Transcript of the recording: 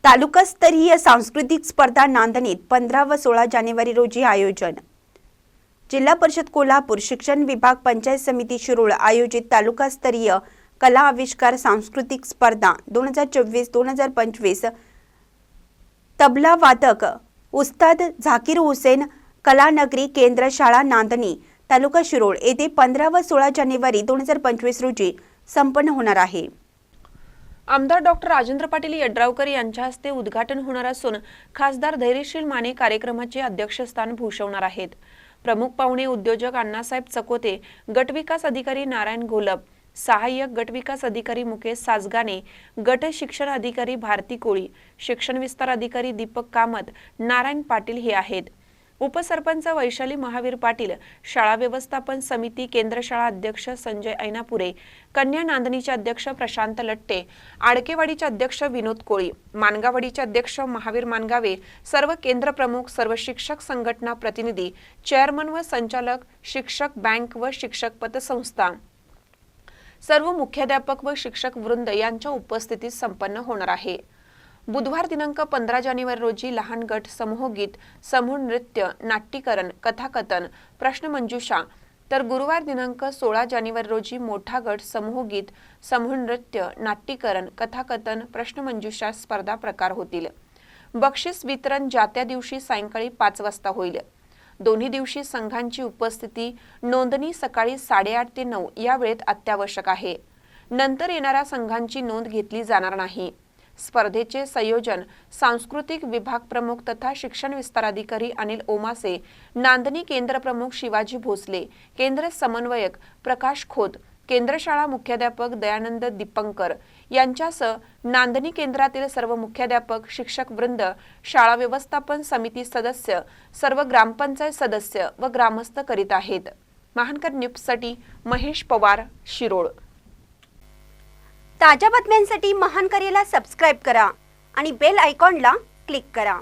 तालुकास्तरीय सांस्कृतिक स्पर्धा नांदणीत 15 व 16 जानेवारी रोजी आयोजन। जिल्हा परिषद कोल्हापूर शिक्षण विभाग पंचायत समिती शिरोळ आयोजित तालुकास्तरीय कला आविष्कार सांस्कृतिक स्पर्धा 2024-2025 तबला वादक उस्ताद झाकीर हुसेन कलानगरी केंद्र शाळा नांदणी तालुका शिरोळ येथे 15 व 16 जानेवारी 2025 रोजी संपन्न होणार आहे। आमदार डॉक्टर राजेंद्र पाटील यड्रावकर यांच्या हस्ते उद्घाटन होणार असून खासदार धैर्यशील माने कार्यक्रमाचे अध्यक्षस्थान भूषवणार आहेत। प्रमुख पाहुणे उद्योजक अण्णासाहेब चकोते, गटविकास अधिकारी नारायण घोलप, सहाय्यक गटविकास अधिकारी मुकेश साजगाने, गट शिक्षण अधिकारी भारती कोळी, शिक्षण विस्तार अधिकारी दीपक कामत, नारायण पाटील हे आहेत। उपसरपंच वैशाली महावीर पाटील, शाळा व्यवस्थापन समिती केंद्र शाळा अध्यक्ष संजय ऐनापुरे, कन्या नांदणीचे अध्यक्ष प्रशांत लट्टे, आडकेवाडीचे अध्यक्ष विनोद कोळी, मानगावाडीचे अध्यक्ष महावीर मानगावे, सर्व केंद्र प्रमुख, सर्व शिक्षक संघटना प्रतिनिधी, चेअरमन व संचालक, शिक्षक बँक व शिक्षक पतसंस्था, सर्व मुख्याध्यापक व शिक्षक वृंद यांच्या उपस्थितीत संपन्न होणार आहे। बुधवार दिनांक 15 जानेवारी रोजी लहान गट समूह गीत, समूह नृत्य, नाट्यकरण, कथाकथन, प्रश्नमंजुषा, तर गुरुवार दिनांक 16 जानेवारी रोजी मोठा गट समूह गीत, समूह नृत्य, नाट्यकरण, कथाकथन, प्रश्नमंजुषा स्पर्धा प्रकार होतील। बक्षीस वितरण ज्या त्या दिवशी सायंकाळी 5 वाजता होईल। दोन्ही दिवशी संघांची उपस्थिती नोंदणी सकाळी 8:30 ते 9 या वेळेत अत्यावश्यक आहे। नंतर येणाऱ्या संघांची नोंद घेतली जाणार नाही। स्पर्धेचे संयोजन सांस्कृतिक विभाग प्रमुख तथा शिक्षण विस्तार अधिकारी अनिल ओमासे, नांदणी केंद्र प्रमुख शिवाजी भोसले, केंद्र समन्वयक प्रकाश खोत, केंद्र शाळा मुख्याध्यापक दयानंद दीपंकर यांच्यासह नांदणी केंद्रातील सर्व मुख्याध्यापक, शिक्षक वृंद, शाळा व्यवस्थापन समिती सदस्य, सर्व ग्रामपंचायत सदस्य व ग्रामस्थ करीत आहेत। महानकर न्यूजसाठी महेश पवार, शिरोळ। ताज्या बातम्यांसाठी महानकरेला सबस्क्राइब करा आणि बेल आयकॉनला क्लिक करा।